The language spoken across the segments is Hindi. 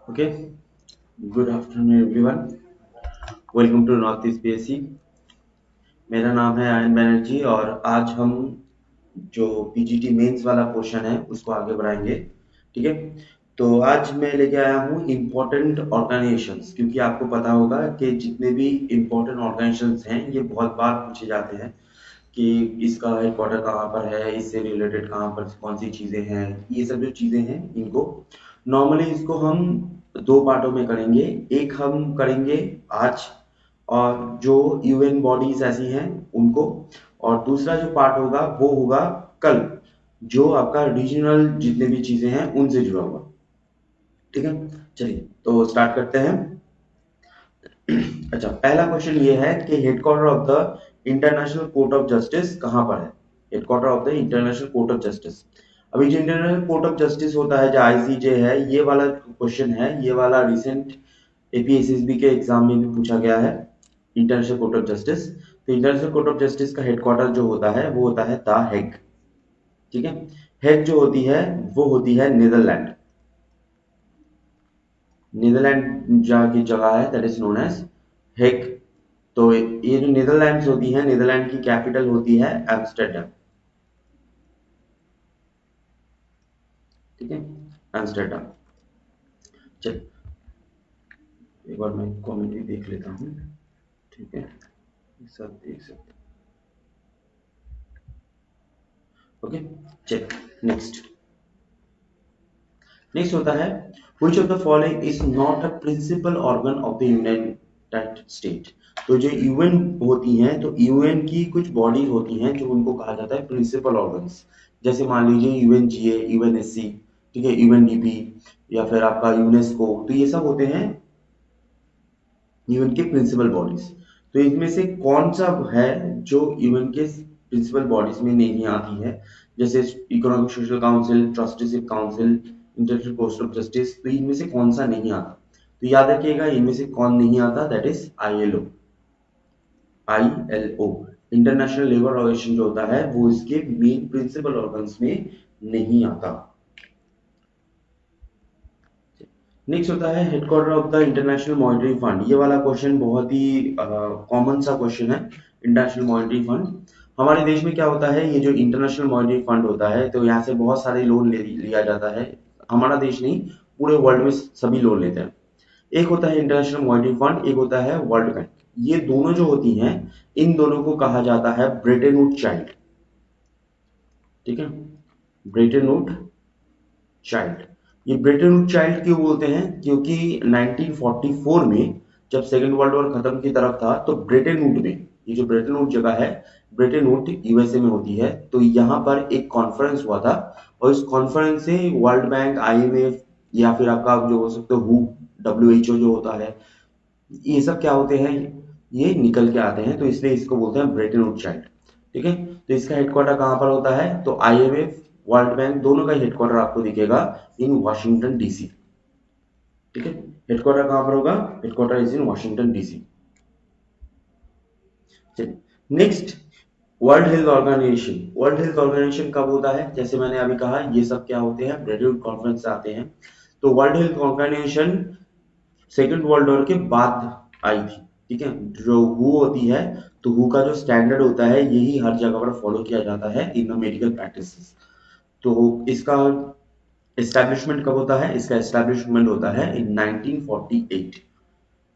Okay, good afternoon everyone. Welcome to North East PSC. मेरा नाम है आयन बनर्जी और आज हम जो पीजीटी मेंस वाला पोर्शन है उसको आगे बढ़ाएंगे। ठीक है, तो आज मैं लेके आया हूँ इम्पोर्टेंट ऑर्गेनाइजेशंस, क्योंकि आपको पता होगा कि जितने भी इम्पोर्टेंट ऑर्गेनाइजेशंस हैं ये बहुत बार पूछे जाते हैं कि इसका हेडक्वार्टर कहाँ पर है, इससे रिलेटेड कहाँ पर कौन सी चीज़ें हैं। ये सब जो चीज़ें हैं इनको नॉर्मली इसको हम दो पार्टों में करेंगे। एक हम करेंगे आज, और जो यूएन बॉडीज ऐसी हैं उनको, और दूसरा जो पार्ट होगा वो होगा कल, जो आपका रीजनल जितने भी चीज़ें हैं उनसे जुड़ा हुआ। ठीक है, चलिए तो स्टार्ट करते हैं। अच्छा, पहला क्वेश्चन ये है कि headquarter of the international court of justice कहाँ पर है। Headquarter of the international court of justice. अभी जो इंटरनेशनल कोर्ट ऑफ जस्टिस होता है, जो आईसीजे है, ये वाला क्वेश्चन है, ये वाला रिसेंट एपीएसएसबी के एग्जाम में भी पूछा गया है। इंटरनेशनल कोर्ट ऑफ जस्टिस, तो इंटरनेशनल कोर्ट ऑफ जस्टिस का हेडक्वार्टर जो होता है वो होता है द हेग। ठीक है, हेग जो होती है वो होती है नीदरलैंड। नीदरलैंड की जगह है, that is known as Hague. तो ये जो नीदरलैंड्स होती है, नीदरलैंड की कैपिटल होती है एम्स्टर्डम। ठीक है, एम्स्टर्डम। चल, एक बार मैं कमेंट भी देख लेता हूँ। ठीक है, सब देख सकते। ओके, चल नेक्स्ट। नेक्स्ट होता है which of the following is not a principal organ of the United state. तो जो यूएन होती हैं, तो यूएन की कुछ बॉडीज होती हैं जो उनको कहा जाता है प्रिंसिपल ऑर्गन्स। जैसे मान लीजिए यूएनजीए, यूएनएससी, ठीक है, यूएनडीपी, या फिर आपका यूनेस्को, तो ये सब होते हैं यूएन के प्रिंसिपल बॉडीज। तो इनमें से कौन सा है जो यूएन के प्रिंसिपल बॉडीज में नहीं आती है। जैसे economic social council, trusteeship council, international court of justice, तो इनमें से कौन सा नहीं आता। तो याद रखिएगा इनमें से कौन नहीं आता, that is ILO. ILO International Labour Organization जो होता है वो इसके मेन प्रिंसिपल ऑर्गन्स में नहीं आता। नेक्स्ट होता है headquarter of the international monetary fund. ये वाला क्वेश्चन बहुत ही कॉमन सा क्वेश्चन है। इंटरनेशनल मॉनिटरी फंड हमारे देश में क्या होता है, ये जो इंटरनेशनल मॉनिटरी फंड होता है, तो यहाँ से बहुत सारे लोन लिया जाता है। हमारा देश नहीं, पूरे वर्ल्ड में सभी लोन लेते हैं। एक होता है इंटरनेशनल मॉनिटरी फंड, एक होता है वर्ल्ड बैंक। ये दोनों जो होती हैं, इन दोनों को कहा जाता है ब्रेटन वुड चाइल्ड। ठीक है, ब्रेटन वुड चाइल्ड। ये ब्रेटन वुड चाइल्ड क्यों बोलते हैं, क्योंकि 1944 में जब सेकेंड वर्ल्ड वॉर खत्म की तरफ था, तो ब्रेटन वुड में, ये जो ब्रेटन वुड जगह है, ब्रेटन वुड यूएसए में होती है, तो यहाँ पर एक कॉन्फ्रेंस हुआ था। और इस कॉन्फ्रेंस से वर्ल्ड बैंक, आईएमएफ, या फिर आपका जो हो सकते हो डब्ल्यूएचओ जो होता है, ये सब क्या होते हैं, ये निकल के आते हैं, तो इसलिए इसको बोलते हैं ब्रेटन वुड चाइल्ड। ठीक है, तो इसका हेडक्वार्टर कहाँ पर होता है, तो आईएमएफ, वर्ल्ड बैंक दोनों का हेडक्वार्टर आपको दिखेगा इन वॉशिंगटन डीसी। ठीक है, हेडक्वार्टर कहाँ पर होगा, headquarter is in Washington DC. चलिए next, World Health Organization. World Health Organization कब होता है, जैसे मैंने अभी कहा ये सब क्या होते हैं, ब्रेटन वुड कॉन्फ्रेंस से आते हैं। तो World Health Organization Second World War के बाद आई थी। ठीक है, जो हु होती है, तो हु का जो स्टैंडर्ड होता है यही हर जगह पर फॉलो किया जाता है इन द मेडिकल प्रैक्टिसेस। तो इसका एस्टैब्लिशमेंट कब होता है, इसका एस्टैब्लिशमेंट होता है इन 1948।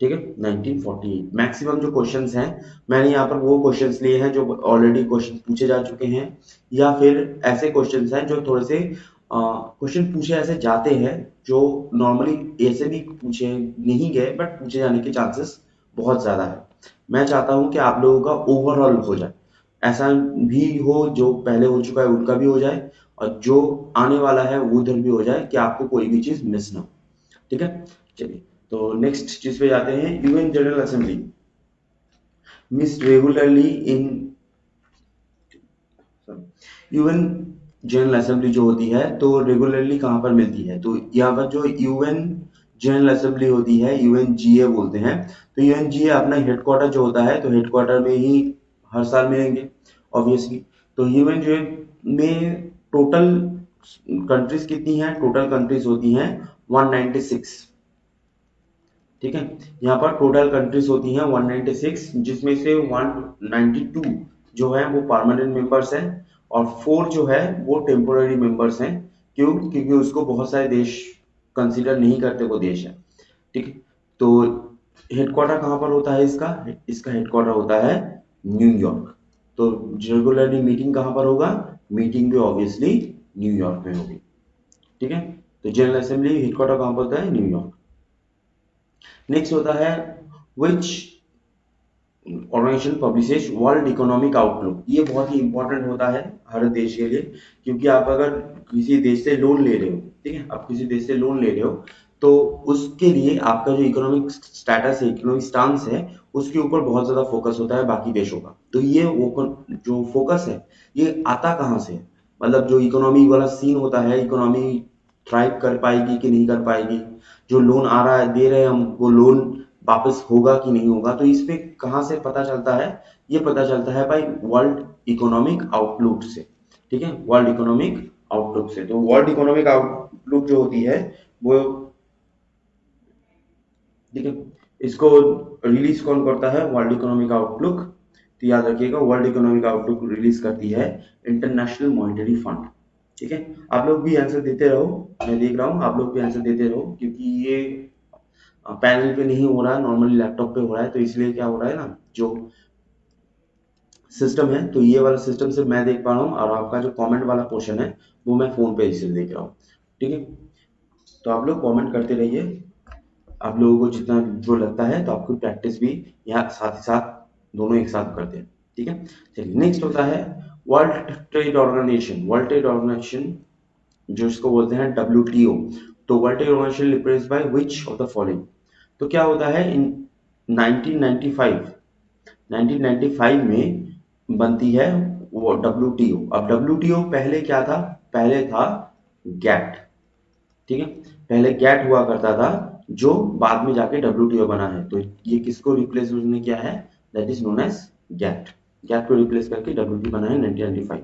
ठीक है, 1948। मैक्सिमम जो क्वेश्चंस हैं, मैंने यहाँ पर वो क्वेश्चंस लिए हैं जो ऑलरेडी क्वेश्चंस पूछे जा चुके हैं, या फिर ऐसे क्वेश्चंस हैं जो थोड़े से क्वेश्चन पूछे ऐसे जाते हैं, जो नॉर्मली ऐसे भी पूछे नहीं गए बट पूछे जाने के चांसेस बहुत ज्यादा है। मैं चाहता हूं कि आप लोगों का ओवरऑल हो जाए, ऐसा भी हो जो पहले हो चुका है उनका भी हो जाए, और जो आने वाला है वो उधर भी हो जाए, कि आपको कोई भी चीज मिस ना हो। ठीक है, चलिए तो नेक्स्ट चीज पे जाते हैं। UN general assembly miss regularly in, UN general assembly जो होती है, तो रेगुलरली कहाँ पर मिलती है, तो यहाँ पर जो यूएन जनरल असेंबली होती है, यूएनजीए बोलते हैं। तो यूएनजीए अपना हेडक्वार्टर जो होता है, तो हेडक्वार्टर में ही हर साल मिलेंगे ऑब्वियसली। तो यूएनजीए में टोटल कंट्रीज कितनी हैं, टोटल कंट्रीज होती हैं 196। ठीक है। यहाँ पर टोटल कंट्रीज होती हैं 196, जिसमें से 192 जो है वो परमानेंट मेंबर्स हैं और 4 जो है वो टेम्पोररी मेंबर्स हैं। क्यों? क्योंकि उसको बहुत सारे देश कंसिडर नहीं करते वो देश है। ठीक है। तो हेडक्वार्टर कहाँ पर होता है इसका? इसका हेडक्वार्टर होता है न्यूयॉर्क। तो रेगुलरली मीटिंग कहाँ पर होगा? मीटिंग भी ऑब्वियसली न्यूयॉर्क में होगी। ठीक है। तो जनरल असेंबली हेडक्वार्टर कहाँ पर होता है? न्यूयॉर्क। नेक्स्ट होता है which organisation publishes World Economic Outlook. ये बहुत ही इंपॉर्टेंट होता है हर देश के लिए, क्योंकि आप अगर किसी देश से लोन ले रहे हो, ठीक है, आप किसी देश से लोन ले रहे हो, तो उसके लिए आपका जो इकोनॉमिक स्टेटस है, इकोनॉमिक स्टांस है, उसके ऊपर बहुत ज्यादा फोकस होता है बाकी देशों का। तो ये जो फोकस है ये आता कहाँ से है? मतलब जो इकोनॉमी वाला सीन होता है, इकोनॉमी थ्राइव कर पाएगी कि नहीं कर पाएगी, जो लोन आ रहा है दे रहे हैं हम, वो लोन वापस होगा कि नहीं होगा, तो इस पे कहाँ से पता चलता है? ये पता चलता है भाई वर्ल्ड इकोनॉमिक आउटलुक से। ठीक है, वर्ल्ड इकोनॉमिक आउटलुक से। तो वर्ल्ड इकोनॉमिक आउटलुक जो होती है वो, ठीक है, इसको रिलीज कौन करता है? World Economic outlook. तो याद रखिएगा, वर्ल्ड इकोनॉमिक आउटलुक रिलीज करती है इंटरनेशनल मॉनेटरी फंड। ठीक है। आप लोग भी आंसर देते रहो, मैं देख रहा हूँ, आप लोग भी आंसर देते रहो, क्योंकि ये पैनल पे नहीं हो रहा है, नॉर्मली लैपटॉप पे हो रहा है, तो इसलिए क्या हो रहा है ना, जो सिस्टम है, तो ये वाला सिस्टम से मैं देख पा रहा हूँ, और आपका जो कमेंट वाला पोर्शन है वो मैं फोन पे इसलिए देख रहा हूँ। ठीक है। तो आप लोग कमेंट करते रहिए, आप लोगों को जितना जो लगता है, तो आपको प्रैक्टिस भी यहाँ साथ ही साथ दोनों एक साथ करते हैं। ठीक है। चलिए, नेक्स्ट होता है World Trade Organization. World Trade Organization जो इसको बोलते हैं WTO। तो World Trade Organization represent by which of the following. तो क्या होता है, इन 1995 1995 में बनती है वो WTO। अब WTO पहले क्या था? पहले था गैट। ठीक है। पहले गैट हुआ करता था, जो बाद में जाके WTO बना है। तो ये किसको रिप्लेस उसने किया है? That is known as GATT. GATT को रिप्लेस करके WTO बना है 1995।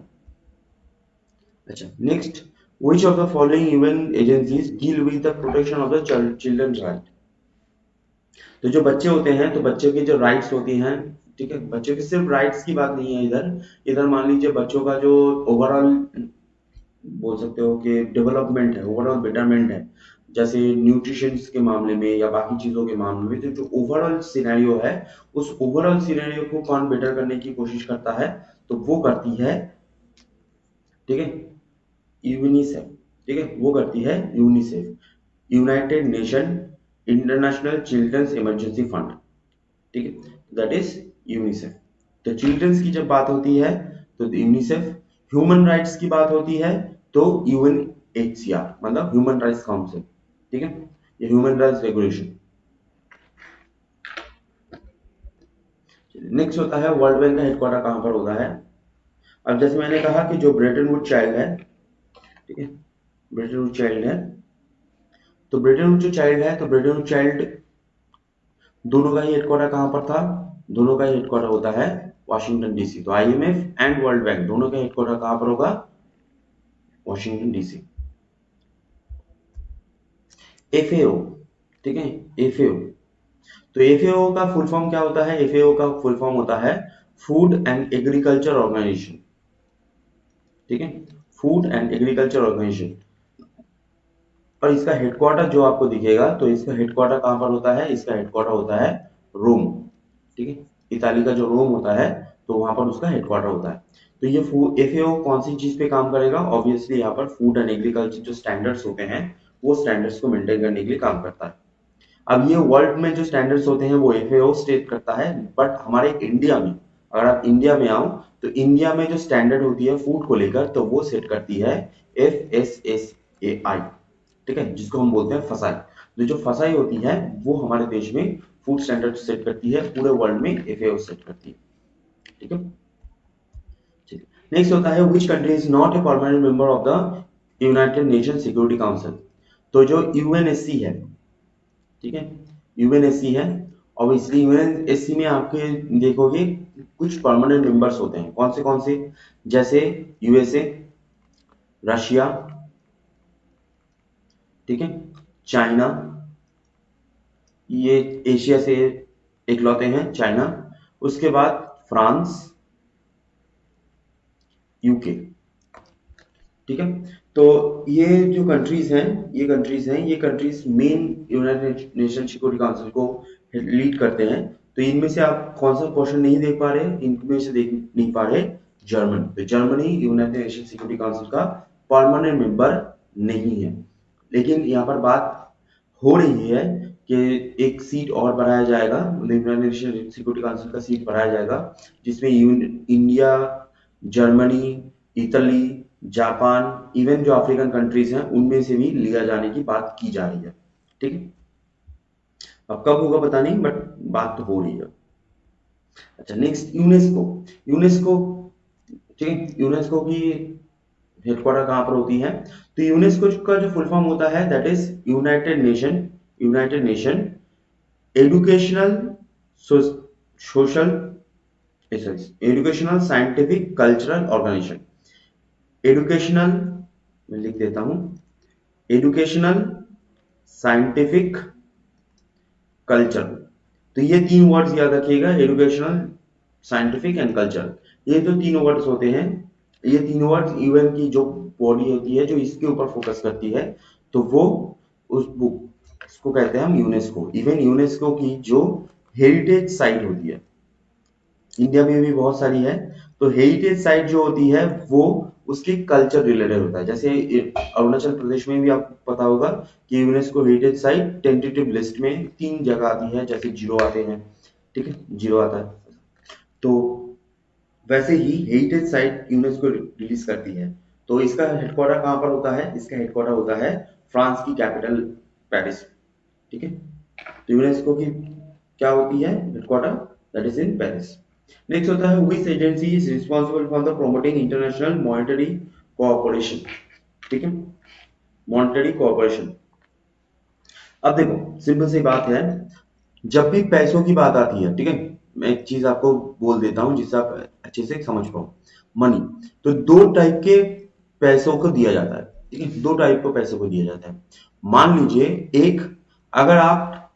अच्छा, next, which of the following UN agencies deal with the protection of the children's right। तो जो बच्चे होते हैं, तो बच्चे के जो राइट्स होती हैं, ठीक है, बच्चों की सिर्फ राइट्स की बात नहीं है इधर। इधर मान लीजिए बच्चों का जो ओवरऑल बोल सकते हो कि डेवलपमेंट है, ओवरऑल बेटरमेंट है, जैसे न्यूट्रिशन के मामले में या बाकी चीजों के मामले में, तो जो ओवरऑल सिनेरियो है, उस ओवरऑल सिनेरियो को कौन बेटर करने की कोशिश करता है? तो वो करती है, ठीक है, यूनिसेफ। ठीक है, वो करती है UNICEF, United Nation International Children's Emergency Fund. ठीक है, दैट इज यूनिसेफ। तो चिल्ड्रंस की जब बात होती है तो यूनिसेफ, ह्यूमन राइट्स की बात होती है तो UNHCR, मतलब ह्यूमन राइट्स काउंसिल। ठीक है, ये ह्यूमन राइट्स रेगुलेशन। नेक्स्ट होता है वर्ल्ड बैंक का हेडक्वार्टर कहाँ पर होता है? अब जैसे मैंने कहा कि जो ब्रेटन वुड चाइल्ड है, ठीक है, ब्रेटन वुड चाइल्ड है, तो ब्रेटन वुड जो चाइल्ड है, तो ब्रेटन वुड चाइल्ड दोनों का ही हेडक्वार्टर कहाँ पर था? दोनों का ही हेडक्वार्टर होता है वाशिंगटन DC। तो IMF एंड वर्ल्ड बैंक दोनों का हेडक्वार्टर कहाँ पर होगा? Washington DC। FAO, ठीक है, FAO। तो FAO का फुल फॉर्म क्या होता है? FAO का फुल फॉर्म होता है फूड एंड एग्रीकल्चर ऑर्गेनाइजेशन। ठीक है, फूड एंड एग्रीकल्चर ऑर्गेनाइजेशन। और इसका हेडक्वार्टर जो आपको दिखेगा, तो इसका हेडक्वार्टर कहाँ पर होता है? इसका हेडक्वार्टर होता है रोम। ठीक है, इताली का जो रोम होता है, तो वहां पर उसका हेडक्वार्टर होता है। तो ये FAO कौन सी चीज पे काम करेगा? ऑब्वियसली यहाँ पर फूड एंड एग्रीकल्चर जो स्टैंडर्ड्स होते हैं, वो स्टैंडर्ड्स को मेंटेन करने के लिए काम करता है। अब ये वर्ल्ड में जो स्टैंडर्ड्स होते हैं वो FAO स्टेट करता है, बट हमारे इंडिया में, अगर आप इंडिया में आओ, तो इंडिया में जो स्टैंडर्ड होती है फूड को लेकर, तो वो सेट करती है FSSAI। ठीक है, जिसको हम बोलते हैं फसाई। तो जो फसाई होती है वो हमारे देश में फूड स्टैंडर्ड सेट करती है, पूरे वर्ल्ड में FAO सेट करती है। ठीक है। नेक्स्ट होता है which country is not a permanent member of the United nation security council. तो जो UNSC है, ठीक है, UNSC है, और इसलिए UNSC में आपके देखोगे कुछ परमानेंट मेंबर्स होते हैं। कौन से? जैसे USA, रशिया, ठीक है, चाइना, ये एशिया से इकलौते हैं, चाइना, उसके बाद फ्रांस, यूके। ठीक है, तो ये जो कंट्रीज हैं, ये countries main United nation security council को लीड करते हैं। तो इनमें से आप कौन सा क्वेश्चन नहीं देख पा रहे, इनमें से देख नहीं पा रहे जर्मन, तो Germany United nation security council का परमानेंट मेंबर नहीं है। लेकिन यहाँ पर बात हो रही है कि एक सीट और बढ़ाया जाएगा, यूनाइटेड नेशन सिक्योरिटी काउंसिल का सीट बढ़ाया जाएगा, जिसमें India, Germany, Italy, Japan, even जो अफ्रीकन कंट्रीज हैं उनमें से भी लिया जाने की बात की जा रही है। ठीक है, अब कब होगा पता नहीं, बट बात तो हो रही है। अच्छा, नेक्स्ट यूनेस्को। यूनेस्को, ठीक है, यूनेस्को की हेडक्वार्टर कहाँ पर होती है? तो यूनेस्को का जो फुल फॉर्म होता है that is United Nation Educational Social Educational Scientific Cultural Organization. Educational, मैं लिख देता हूं, एजुकेशनल, साइंटिफिक, कल्चर। तो ये तीन वर्ड्स याद रखिएगा, एजुकेशनल, साइंटिफिक एंड कल्चर। ये जो तीनों वर्ड्स होते हैं, ये तीनों वर्ड्स यूएन की जो बॉडी होती है जो इसके ऊपर फोकस करती है, तो वो उस बुक इसको कहते हैं हम यूनेस्को। इवन यूनेस्को की जो हेरिटेज साइट होती है, इंडिया में भी बहुत सारी है, तो हेरिटेज साइट जो होती है वो उसके कल्चर रिलेटेड होता है। जैसे अरुणाचल प्रदेश में भी आपको पता होगा कि UNESCO heritage site tentative list में 3 जगह आती है, जैसे जीरो आते हैं, ठीक है, जीरो आता है। तो वैसे ही हेरिटेज साइट यूनेस्को रिलीज करती है। तो इसका हेडक्वार्टर कहाँ पर होता है? इसका हेडक्वार्टर होता है फ्रांस की कैपिटल पेरिस। ठीक है, तो यूनेस्को की क्या होती है headquarter? That is in Paris. Next होता है which agency is responsible for the promoting international monetary cooperation। ठीक है, मॉनेटरी कोऑपरेशन। अब देखो सिंपल सी बात है, जब भी पैसों की बात आती है, ठीक है, मैं एक चीज आपको बोल देता हूं जिससे आप अच्छे से समझ पाओ। मनी, तो दो टाइप के पैसों को दिया जाता है, ठीक है, दो टाइप को पैसों को दिया जाता है। मान लीजिए, एक, अगर आप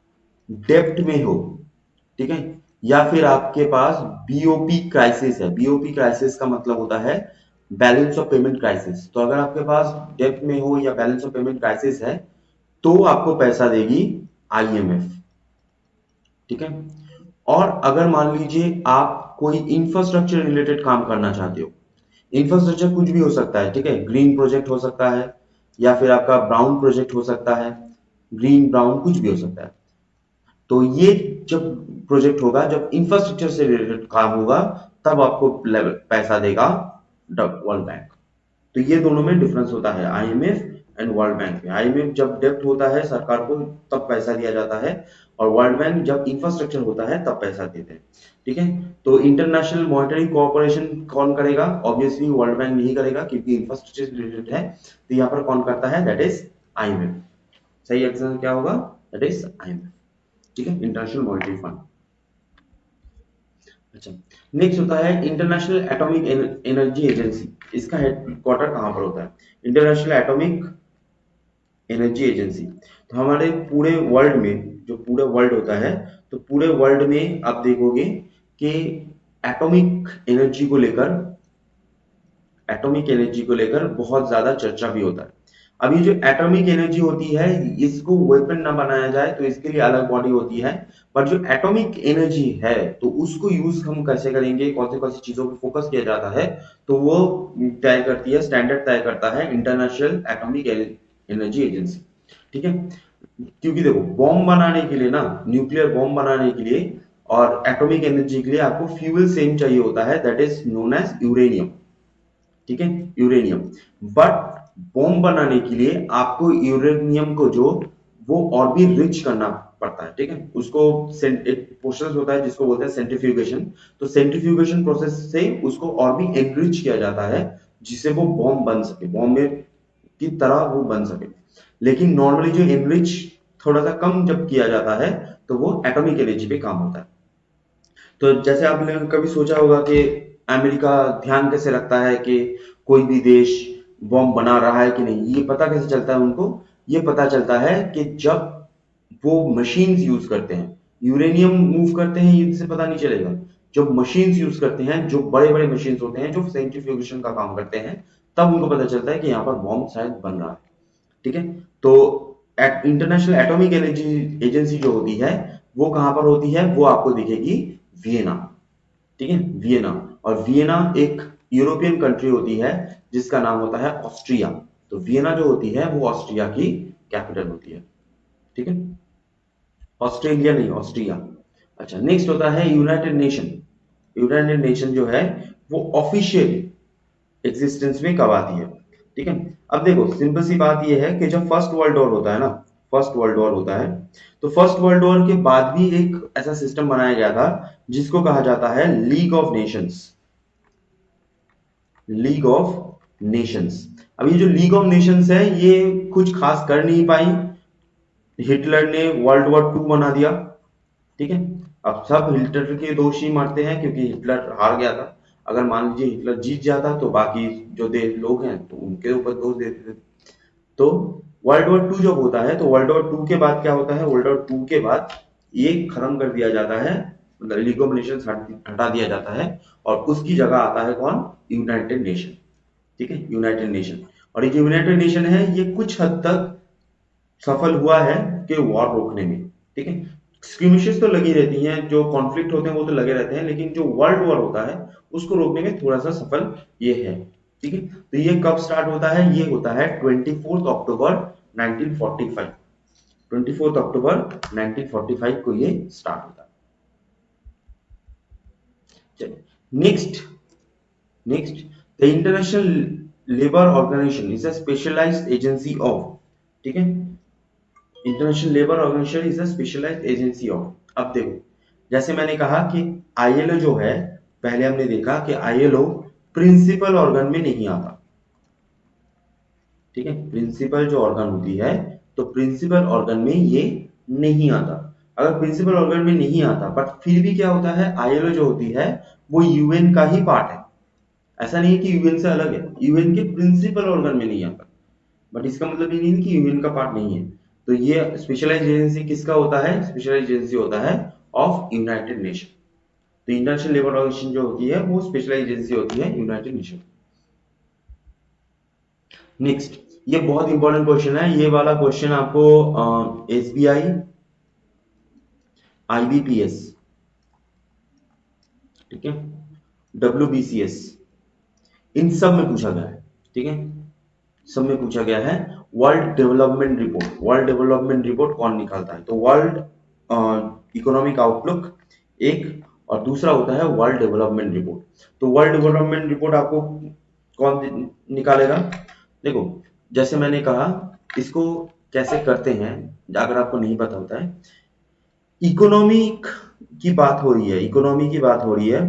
डेप्ट में हो, ठीक है, या फिर आपके पास बीओपी क्राइसिस है। बीओपी क्राइसिस का मतलब होता है बैलेंस ऑफ पेमेंट क्राइसिस। तो अगर आपके पास डेप्ट में हो या बैलेंस ऑफ पेमेंट क्राइसिस है, तो आपको पैसा देगी आईएमएफ। ठीक है, और अगर मान लीजिए आप कोई इंफ्रास्ट्रक्चर रिलेटेड काम करना चाहते हो, इंफ्रास्ट्रक्चर कुछ भी हो सकता है, ठीक है, ग्रीन प्रोजेक्ट हो सकता है, या फिर आपका ब्राउन प्रोजेक्ट हो सकता है, ग्रीन ब्राउन कुछ भी हो सकता है। तो ये जब प्रोजेक्ट होगा, जब इंफ्रास्ट्रक्चर से रिलेटेड काम होगा, तब आपको पैसा देगा वर्ल्ड बैंक। तो ये दोनों में डिफरेंस होता है आईएमएफ एंड वर्ल्ड बैंक में। आईएमएफ जब डेब्ट होता है सरकार को तब पैसा दिया जाता है, और वर्ल्ड बैंक जब इंफ्रास्ट्रक्चर होता है तब पैसा देते हैं। ठीक है, तो इंटरनेशनल मॉनेटरी कोऑपरेशन कौन करेगा? ऑब्वियसली वर्ल्ड बैंक नहीं करेगा, क्योंकि इंफ्रास्ट्रक्चर रिलेटेड है। तो यहाँ पर कौन करता है? That is IMF. सही आंसर क्या होगा? That is IMF. ठीक है, इंटरनेशनल मॉनेटरी फंड। अच्छा, नेक्स्ट होता है इंटरनेशनल एटॉमिक एनर्जी एजेंसी। इसका हेडक्वार्टर कहाँ पर होता है? International atomic energy agency. तो हमारे पूरे वर्ल्ड में, जो पूरा वर्ल्ड होता है, तो पूरे वर्ल्ड में आप देखोगे कि एटॉमिक एनर्जी को लेकर बहुत ज्यादा चर्चा भी होता है। अब ये जो एटॉमिक एनर्जी होती है, इसको वेपन ना बनाया जाए तो इसके लिए अलग बॉडी होती है, पर जो एटॉमिक एनर्जी है तो उसको यूज हम कैसे करेंगे, कौन सी चीजों पर फोकस किया जाता है, तो वो तय करती है, स्टैंडर्ड तय करता है इंटरनेशनल एटॉमिक एनर्जी एजेंसी। ठीक है, क्योंकि देखो बॉम्ब बनाने के लिए ना, न्यूक्लियर बॉम्ब बनाने के लिए और एटॉमिक एनर्जी के लिए आपको फ्यूल सेम चाहिए होता है, that is known as uranium. ठीक है, यूरेनियम। बट बॉम्ब बनाने के लिए आपको यूरेनियम को जो वो और भी रिच करना पड़ता है। ठीक है, उसको एक प्रोसेस होता है जिसको बोलते हैं सेंट्रीफ्यूगेशन। तो सेंट्रीफ्यूगेशन प्रोसेस से उसको और भी एनरिच किया जाता है, जिससे वो बॉम्ब बन सके, बॉम्ब में की तरह वो बन सके। लेकिन नॉर्मली जो एनरिच थोड़ा सा कम जब किया जाता है, तो वो एटॉमिक एनर्जी पे काम होता है। तो जैसे आपने कभी सोचा होगा कि अमेरिका ध्यान कैसे रखता है कि कोई भी देश बॉम्ब बना रहा है कि नहीं, ये पता कैसे चलता है उनको? ये पता चलता है कि जब वो मशीन्स यूज करते हैं। यूरेनियम मूव करते हैं ये से पता नहीं चलेगा। जब मशीन्स यूज करते हैं, जो बड़े बड़े मशीन्स होते हैं जो सेंट्रीफ्यूगेशन का काम करते हैं, तब उनको पता चलता है कि यहाँ पर बॉम्ब शायद बन रहा है। ठीक है। तो इंटरनेशनल एटॉमिक एनर्जी एजेंसी जो होती है वो कहां पर होती है, वो आपको दिखेगी वियना। ठीक है, वियना। और वियना एक यूरोपियन कंट्री होती है जिसका नाम होता है ऑस्ट्रिया। तो वियना जो होती है वो ऑस्ट्रिया की कैपिटल होती है। ठीक है, ऑस्ट्रेलिया नहीं, ऑस्ट्रिया। अच्छा, नेक्स्ट होता है यूनाइटेड नेशन। यूनाइटेड नेशन जो है वो ऑफिशियल एग्जिस्टेंस में कब आती है। ठीक है, अब देखो सिंपल सी बात यह है कि जब फर्स्ट वर्ल्ड वॉर होता है ना, फर्स्ट वर्ल्ड वॉर होता है, तो फर्स्ट वर्ल्ड वॉर के बाद भी एक ऐसा सिस्टम बनाया गया था जिसको कहा जाता है league of Nations. League of Nations. अब ये जो लीग ऑफ नेशंस है ये कुछ खास कर नहीं पाई। हिटलर ने वर्ल्ड वॉर टू बना दिया। ठीक है, अब सब हिटलर के दोष ही मारते हैं क्योंकि हिटलर हार गया था। अगर मान लीजिए हिटलर जीत जाता तो बाकी जो देश लोग हैं तो उनके ऊपर दोष देते थे। तो वर्ल्ड वॉर टू जब होता है तो वर्ल्ड वॉर टू के बाद क्या होता है, वर्ल्ड वॉर टू के बाद ये खत्म कर दिया जाता है, मतलब लीग ऑफ नेशंस हटा दिया जाता है और उसकी जगह आता है कौन, यूनाइटेड नेशन। ठीक है, यूनाइटेड नेशन। और ये जो यूनाइटेड नेशन है ये कुछ हद तक सफल हुआ है कि वॉर रोकने में। ठीक है, स्क्रीमिशेस तो लगी रहती हैं, जो कॉन्फ्लिक्ट होते हैं वो तो लगे रहते हैं, लेकिन जो वर्ल्ड वॉर होता है उसको रोकने में थोड़ा सा सफल ये है। ठीक है, तो ये कब स्टार्ट होता है, ये होता है 24 अक्टूबर 1945। 24 अक्टूबर 1945 को ये स्टार्ट होता है। चलिए, next. Next, the International Labour Organization is a specialised agency of. ठीक है, International Labour Organization is a specialised agency of. अब देखो, जैसे मैंने कहा कि आईएलओ जो है, पहले हमने देखा कि आईएलओ प्रिंसिपल ऑर्गन में नहीं आता। ठीक है, प्रिंसिपल जो ऑर्गन होती है, तो प्रिंसिपल ऑर्गन में ये नहीं आता। अगर प्रिंसिपल ऑर्गन में नहीं आता बट फिर भी क्या होता है, आईएलओ जो होती है वो यूएन का ही पार्ट है। ऐसा नहीं है कि यूएन से अलग है, यूएन के प्रिंसिपल ऑर्गन में नहीं आता, बट इसका मतलब ये नहीं कि यूएन का पार्ट नहीं है। तो ये स्पेशलाइज एजेंसी किसका होता है, स्पेशलाइज एजेंसी होता है ऑफ यूनाइटेड नेशन। तो इंटरनेशनल लेबर ऑर्गेनाइजेशन जो होती है वो स्पेशलाइज एजेंसी होती है यूनाइटेड नेशन। नेक्स्ट, ये बहुत इंपॉर्टेंट क्वेश्चन है, ये वाला क्वेश्चन आपको एसबीआई, आईबीपीएस, ठीक है, डब्ल्यूबीसीएस, इन सब में पूछा गया है। ठीक है, सब में पूछा गया है। World development report, world development report कौन निकालता है, तो वर्ल्ड इकोनॉमिक आउटलुक एक, और दूसरा होता है वर्ल्ड डेवलपमेंट रिपोर्ट। तो वर्ल्ड डेवलपमेंट रिपोर्ट आपको कौन निकालेगा, देखो जैसे मैंने कहा, इसको कैसे करते हैं अगर आपको नहीं पता होता है। इकोनॉमिक की बात हो रही है, इकोनॉमी की बात हो रही है,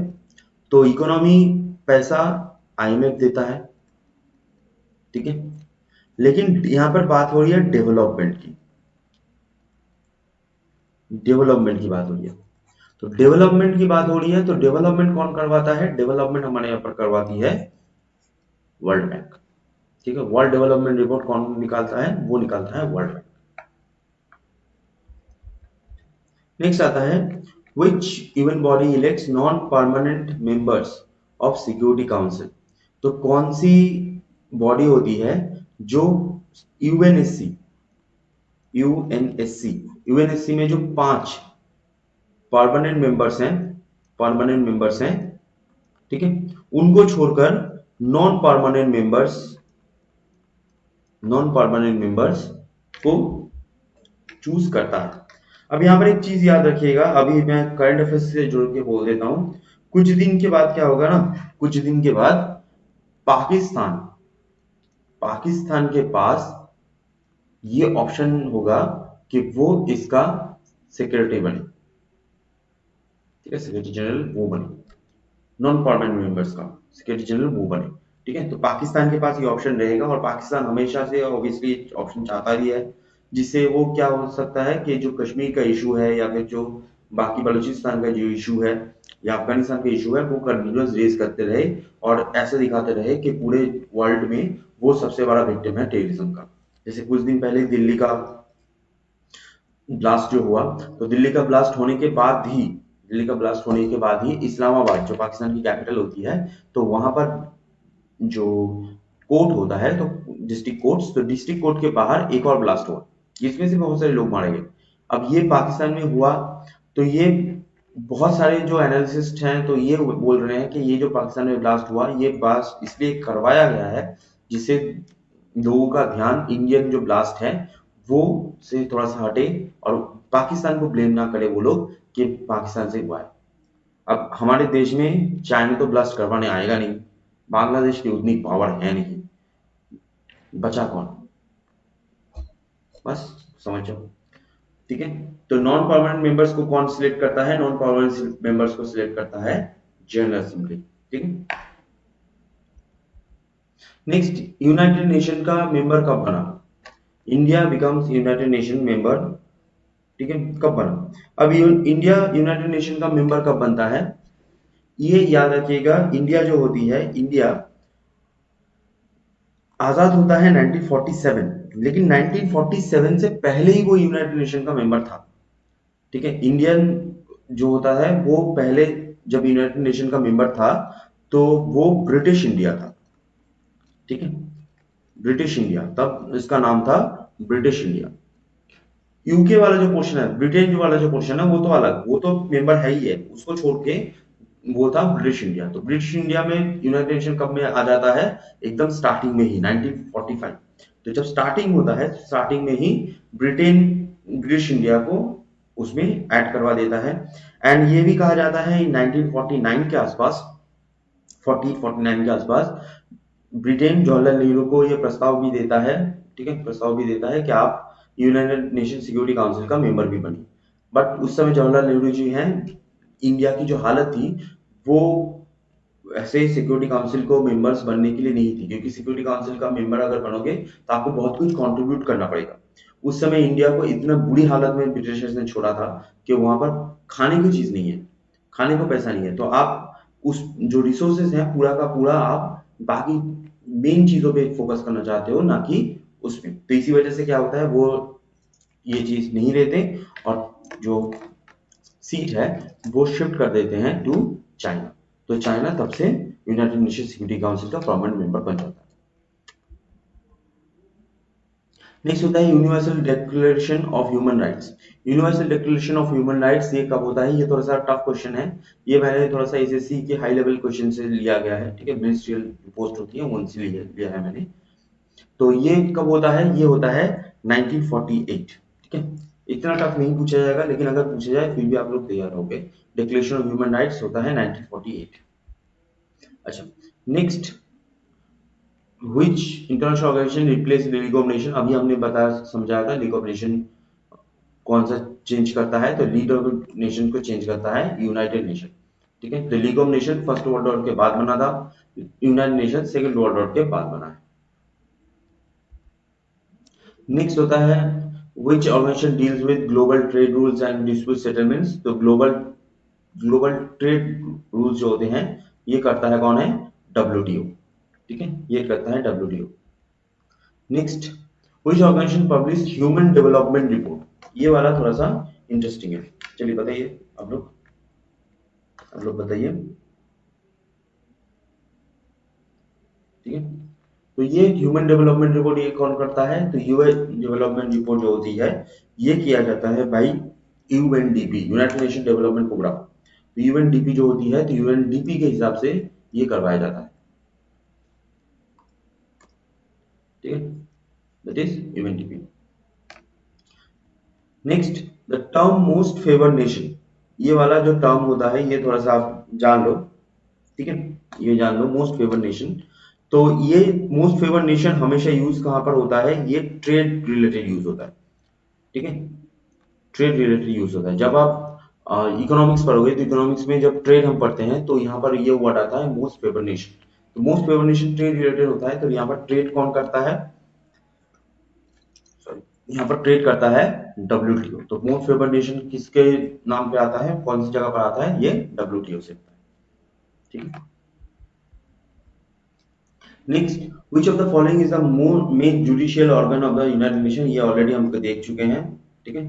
तो इकोनॉमी पैसा आईएमएफ देता है। ठीक है, लेकिन यहां पर बात हो रही है डेवलपमेंट की, डेवलपमेंट की बात हो रही है। तो डेवलपमेंट की बात हो रही है, तो डेवलपमेंट कौन करवाता है, डेवलपमेंट हमारे यहाँ पर करवाती है वर्ल्ड बैंक। ठीक है, वर्ल्ड डेवलपमेंट रिपोर्ट कौन निकालता है, वो निकालता है वर्ल्ड बैंक। नेक्स्ट आता है, which UN body elects non permanent members of security council. तो कौन सी बॉडी होती है जो यूएनएससी, यूएनएससी, यूएनएससी में जो 5 परमानेंट मेंबर्स हैं, परमानेंट मेंबर्स हैं, ठीक है, उनको छोड़कर non permanent members, non permanent members को चूज करता है। अब यहां पर एक चीज याद रखिएगा, अभी मैं करंट अफेयर्स से जोड़ के बोल देता हूं। कुछ दिन के बाद क्या होगा ना, कुछ दिन के बाद पाकिस्तान, पाकिस्तान के पास ये ऑप्शन होगा कि वो इसका सेक्रेटरी बने। ठीक है, सेक्रेटरी जनरल वो बने, नॉन परमानेंट मेंबर्स का सेक्रेटरी जनरल वो बने। ठीक है, तो पाकिस्तान के पास ये ऑप्शन रहेगा और पाकिस्तान हमेशा से ऑब्वियसली ऑप्शन चाहता ही है, जिससे वो क्या हो सकता है कि जो कश्मीर का इशू है या फिर जो बाकी बलूचिस्तान का जो इशू है या अफगानिस्तान का इशू है वो कंटिन्यूस रेज करते रहे और ऐसे दिखाते रहे कि पूरे वर्ल्ड में वो सबसे बड़ा विक्टिम है टेररिज्म का। जैसे कुछ दिन पहले दिल्ली का ब्लास्ट जो हुआ, तो दिल्ली का ब्लास्ट होने के बाद ही इस्लामाबाद जो पाकिस्तान की कैपिटल होती है, तो वहां पर जो कोर्ट होता है, तो डिस्ट्रिक्ट कोर्ट्स, तो डिस्ट्रिक्ट कोर्ट के बाहर एक और ब्लास्ट हुआ, जिसमें से बहुत सारे लोग मारे गए। अब ये पाकिस्तान में हुआ, तो ये बहुत सारे जो एनालिसिस्ट हैं तो ये बोल रहे हैं कि ये जो पाकिस्तान में ब्लास्ट हुआ, ये ब्लास्ट इसलिए करवाया गया है जिससे लोगों का ध्यान इंडियन जो ब्लास्ट है वो से थोड़ा सा हटे, और पाकिस्तान को ब्लेम ना करे वो लोग कि पाकिस्तान से हुआ है। अब हमारे देश में चाइना तो ब्लास्ट करवाने आएगा नहीं, बांग्लादेश की उतनी पावर है नहीं, बचा कौन? बस समझ जाओ। ठीक है, तो नॉन परमानेंट मेंबर्स को कौन सिलेक्ट करता है? नॉन परमानेंट मेंबर्स को सिलेक्ट करता है जनरल असेंबली। ठीक है, नेक्स्ट, यूनाइटेड नेशन का मेंबर कब बना? India becomes United nation member. ठीक है, कब बना? अब इंडिया यूनाइटेड नेशन का मेंबर कब बनता है? ये याद रखिएगा, इंडिया जो होती है, इंडिया आजाद होता है 1947, लेकिन 1947 से पहले ही वो यूनाइटेड नेशन का मेंबर था। ठीक है, इंडियन जो होता है वो पहले जब यूनाइटेड नेशन का मेंबर था तो वो ब्रिटिश इंडिया था। ठीक है, ब्रिटिश इंडिया, तब इसका नाम था ब्रिटिश इंडिया। यूके वाला जो क्वेश्चन है, ब्रिटेन वाला जो क्वेश्चन है, वो तो अलग, वो तो मेंबर है ही है, उसको छोड़ के वो था ब्रिटिश इंडिया। तो ब्रिटिश इंडिया में यूनाइटेड नेशन कब में आ जाता है? एकदम स्टार्टिंग में ही, 1945। तो जब स्टार्टिंग होता है, स्टार्टिंग में ही ब्रिटेन ब्रिटिश इंडिया को उसमें ऐड करवा देता है। एंड ये भी कहा जाता है 1949 के आसपास, 49 के आसपास ब्रिटेन जवाहरलाल नेहरू को ये प्रस्ताव भी देता है। ठीक है, प्रस्ताव भी देता है कि आप यूनाइटेड नेशन सिक्योरिटी काउंसिल का मेंबर भी बनिए। बट उस समय जवाहरलाल नेहरू जी हैं, इंडिया की जो हालत थी वो ऐसे सिक्योरिटी काउंसिल को मेंबर्स बनने के लिए नहीं थी, क्योंकि सिक्योरिटी काउंसिल का मेंबर अगर बनोगे तो आपको बहुत कुछ कंट्रीब्यूट करना पड़ेगा। उस समय इंडिया को इतना बुरी हालत में ब्रिटिशर्स ने छोड़ा था कि वहां पर खाने की चीज नहीं है, खाने को पैसा नहीं है, तो आप उस जो रिसोर्सेज है पूरा का पूरा आप बाकी मेन चीजों पे फोकस करना चाहते हो, ना कि उसमें। तो इसी वजह से क्या होता है, वो ये चीज नहीं लेते और जो सीट है वो शिफ्ट कर देते हैं टू चाइना। तो चाइना तब से यूनाइटेड नेशन सिक्योरिटी काउंसिल का परमानेंट मेंबर बन जाता है। नेक्स्ट होता है universal declaration of human rights. Universal declaration of human rights ये कब होता है? ये थोड़ा सा टफ क्वेश्चन है, ये मैंने थोड़ा सा एसएससी के हाई लेवल क्वेश्चन से लिया गया है। ठीक है, मिनिस्ट्रियल पोस्ट होती है उनसे लिया है मैंने। तो ये कब होता है? ये होता है 1948। ठीक है, इतना टफ नहीं पूछा जाएगा, लेकिन अगर पूछा जाए फिर भी आप लोग तैयार होंगे। डिक्लेरेशन ऑफ ह्यूमन राइट्स होता है 1948। अच्छा, next, which international organization replace League of Nation? अभी हमने बताया, समझाया था लीग ऑफ नेशन कौन सा चेंज करता है, तो लीग ऑफ नेशन को चेंज करता है यूनाइटेड नेशन। ठीक है, तो league of nation first world War के बाद बना था, United nation second world War के बाद बना है। नेक्स्ट होता है which organization deals with global trade rules and dispute settlements? तो ग्लोबल ग्लोबल ट्रेड रूल्स जो होते हैं ये करता है कौन है? डब्ल्यूटीओ। ठीक है, ये करता है WTO. Next, which organization publish human development report? ये वाला थोड़ा सा इंटरेस्टिंग है, चलिए बताइए आप लोग बताइए। ठीक है, तो ये ह्यूमन डेवलपमेंट रिपोर्ट ये कौन करता है? तो ह्यूमन डेवलपमेंट रिपोर्ट जो होती है ये किया जाता है भाई UNDP, United Nation Development Programme. तो यूएनडीपी जो होती है, तो यूएनडीपी के हिसाब से ये करवाया जाता है। ठीक है, that is UNDP. Next, the term most favoured nation, ये वाला जो टर्म होता है ये थोड़ा सा आप जान लो। ठीक है, ये जान लो मोस्ट फेवर्ड नेशन। तो ये मोस्ट फेवर्ड नेशन हमेशा यूज कहां पर होता है? ये ट्रेड रिलेटेड यूज होता है। ठीक है, ट्रेड रिलेटेड यूज होता है। जब आप इकोनॉमिक्स पढ़ोगे तो इकोनॉमिक्स में जब ट्रेड हम पढ़ते हैं तो यहाँ पर ये वर्ड आता है मोस्ट फेवर्ड नेशन। तो most favoured nation trade related होता है, तो यहाँ पर ट्रेड कौन करता है? सॉरी, यहाँ पर ट्रेड करता है डब्ल्यूटीओ। तो मोस्ट फेवर्ड नेशन किसके नाम पे आता है, कौन सी जगह पर आता है? ये डब्ल्यूटीओ से। ठीक है, next, which of the following is the main judicial organ of the United nation? ये ऑलरेडी हम देख चुके हैं। ठीक है,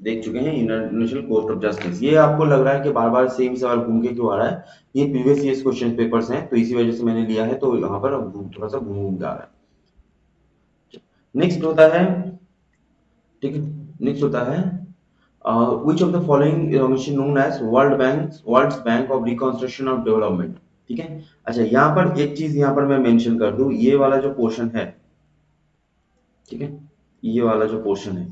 देख चुके हैं, इंटरनेशनल कोर्ट ऑफ जस्टिस। ये आपको लग रहा है कि बार बार सेम सवाल घूम के क्यों आ रहा है, ये प्रीवियस ईयर्स क्वेश्चन पेपर्स हैं, तो इसी वजह से मैंने लिया है, तो यहाँ पर थोड़ा सा घूम घूम के आ रहा है। नेक्स्ट होता है, ठीक है, नेक्स्ट होता है which of the following organization known as world bank of reconstruction of development. ठीक है, अच्छा यहाँ पर एक चीज यहाँ पर मैं मेंशन कर दूं, ये वाला जो पोर्शन है, ठीक है, ये वाला जो पोर्शन है,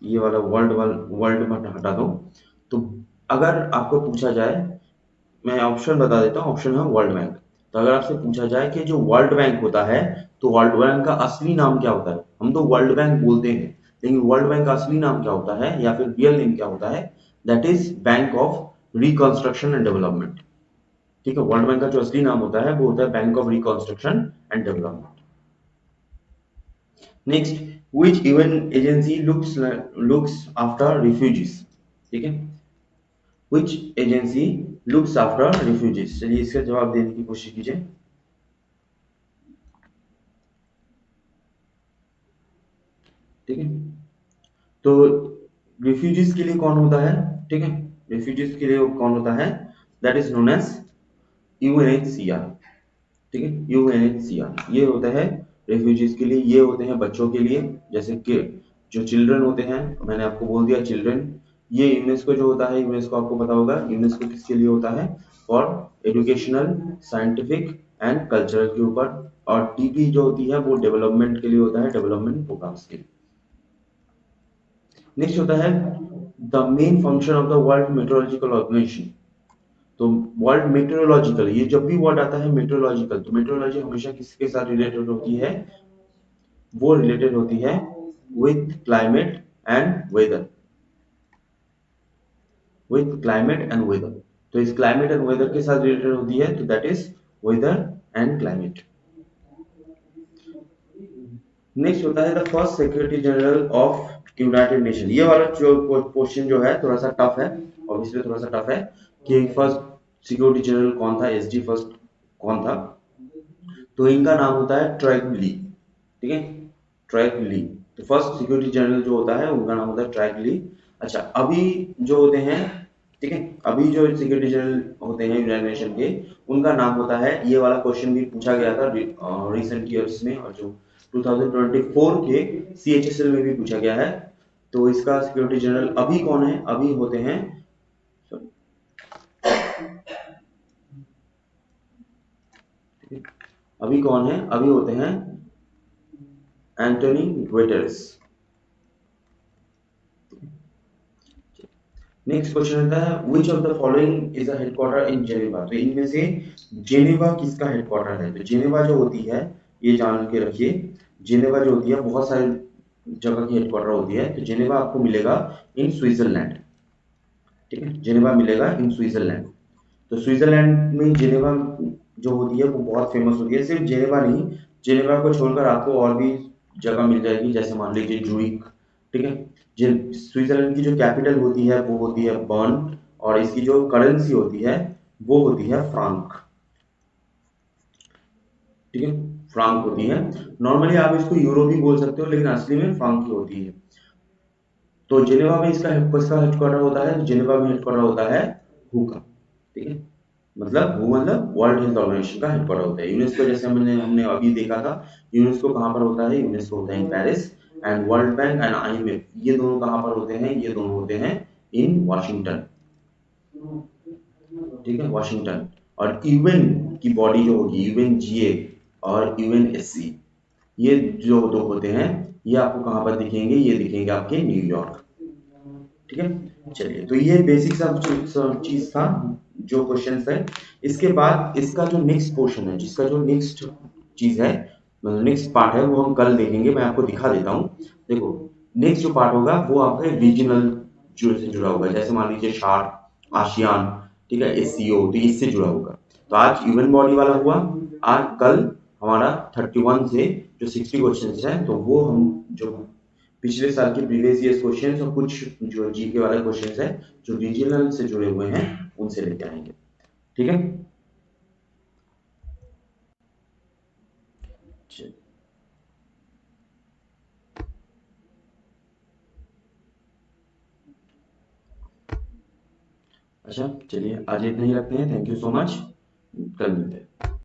ये वाला वर्ल्ड वर्ल्ड में हटा दो। तो अगर आपको पूछा जाए, मैं ऑप्शन बता देता हूँ, ऑप्शन है वर्ल्ड बैंक। तो अगर आपसे पूछा जाए कि जो वर्ल्ड बैंक होता है, तो वर्ल्ड बैंक का असली नाम क्या होता है, हम तो वर्ल्ड बैंक बोलते हैं, लेकिन वर्ल्ड बैंक का असली नाम क्या होता है या फिर रियल नेम क्या होता है, that is bank of reconstruction and development. ठीक है, वर्ल्ड बैंक का जो असली नाम होता है वो होता है bank of reconstruction and development. Next, which UN agency looks after refugees। ठीक है, which agency looks after refugees, चलिए इसका जवाब देने की कोशिश कीजिए। ठीक है, तो रिफ्यूजीज के लिए कौन होता है, ठीक है, रिफ्यूजीज के लिए कौन होता है, that is known as UNHCR. ठीक है, यूएनएचसीआर ये होता है रेफ्यूजीज के लिए, ये होते हैं बच्चों के लिए, जैसे कि जो चिल्ड्रन होते हैं, मैंने आपको बोल दिया चिल्ड्रन। ये यूनेस्को जो होता है, यूनेस्को आपको पता होगा, यूनेस्को किसके लिए होता है, for educational, scientific and cultural के ऊपर। और टीपी जो होती है वो डेवलपमेंट के लिए होता है, डेवलपमेंट प्रोग्राम्स के लिए। नेक्स्ट होता है the main function of the World Meteorological Organization. तो वर्ल्ड मेट्रोलॉजिकल, ये जब भी वर्ड आता है मेट्रोलॉजिकल, तो मेट्रोलॉजी हमेशा किसके साथ रिलेटेड होती है, वो रिलेटेड होती है with climate and weather, with climate and weather. तो इस क्लाइमेट एंड वेदर के साथ रिलेटेड होती है, तो that is whether and climate. Next होता है the first secretary general of United nation. ये वाला जो क्वेश्चन जो है थोड़ा सा टफ है, ऑब्वियसली थोड़ा सा टफ है, कि फर्स्ट सिक्योरिटी जनरल कौन था, एसडी फर्स्ट कौन था। तो इनका नाम होता है ट्रैगली। ठीक है, ट्रैगली। तो फर्स्ट सिक्योरिटी जनरल जो होता है उनका नाम होता है ट्रैगली। अच्छा, अभी जो होते हैं, ठीक है, अभी जो सिक्योरिटी जनरल होते हैं यूनाइटेड नेशन के, उनका नाम होता है, ये वाला क्वेश्चन भी पूछा गया था रिसेंट ईयर्स में, और जो 2024 के सीएचएसएल में भी पूछा गया है। तो इसका सिक्योरिटी जनरल अभी कौन है, अभी होते हैं, अभी कौन है, अभी होते हैं एंटोनी गुटेरेस। नेक्स्ट क्वेश्चन आता है which of the following is the headquarter in Geneva. तो इनमें से जेनेवा किसका हेडक्वार्टर है, तो जेनेवा जो होती है, ये जान के रखिए, जेनेवा जो होती है बहुत सारे जगह की हेडक्वार्टर होती है, तो जेनेवा आपको मिलेगा इन स्विट्जरलैंड। ठीक है, जेनेवा मिलेगा इन स्विट्जरलैंड। तो स्विट्जरलैंड में जेनेवा जो होती है वो बहुत फेमस होती है, सिर्फ जेनेवा नहीं, जेनेवा को छोड़कर आपको और भी जगह मिल जाएगी, जैसे मान लीजिए जूरिक। ठीक है, स्विट्जरलैंड की जो कैपिटल होती है वो होती है बर्न, और इसकी जो करेंसी होती है वो होती है फ्रांक। ठीक है, फ्रांक होती है। नॉर्मली आप इसको यूरो भी बोल सकते हो, लेकिन असली में फ्रांक ही होती है। तो जेनेवा में इसका हेडक्वार्टर होता है, जेनेवा में हेडक्वार्टर होता है हु का। ठीक है, मतलब वो मतलब वर्ल्ड हेल्थ ऑर्गेनाइजेशन का हेडक्वार्टर होता है। यूनेस्को जैसे हमने अभी देखा था, यूनेस्को कहाँ पर होता है, यूनेस्को होता है in Paris. And world bank and IMF ये दोनों कहाँ पर होते हैं, ये दोनों होते हैं इन वॉशिंगटन। ठीक है, वॉशिंगटन। और यूएन की बॉडी जो होगी, यूएनजीए और यूएनएससी, ये जो दो होते हैं, ये आपको कहाँ पर दिखेंगे, ये दिखेंगे आपके न्यूयॉर्क। ठीक है, चलिए, तो ये बेसिक सब चीज था, जो क्वेश्चन है। इसके बाद इसका जो नेक्स्ट पोर्शन है, जिसका जो नेक्स्ट चीज है, नेक्स्ट पार्ट है, वो हम कल देखेंगे, मैं आपको दिखा देता हूँ। देखो, नेक्स्ट जो पार्ट होगा वो आपका रीजनल जो से जुड़ा होगा, जैसे मान लीजिए शार्क, आशियान, ठीक है, एससीओ, तो इससे जुड़ा होगा। तो आज ह्यूमन बॉडी वाला हुआ, आज कल हमारा 31 से जो 60 क्वेश्चन है, तो वो हम जो पिछले साल के प्रीवियस ईयर क्वेश्चन और कुछ जो जीके वाले क्वेश्चन है जो रीजनल से जुड़े हुए हैं, उनसे लेके आएंगे। ठीक है, चलिए। अच्छा, चलिए आज इतना ही रखते हैं। Thank you so much. कल मिलते हैं।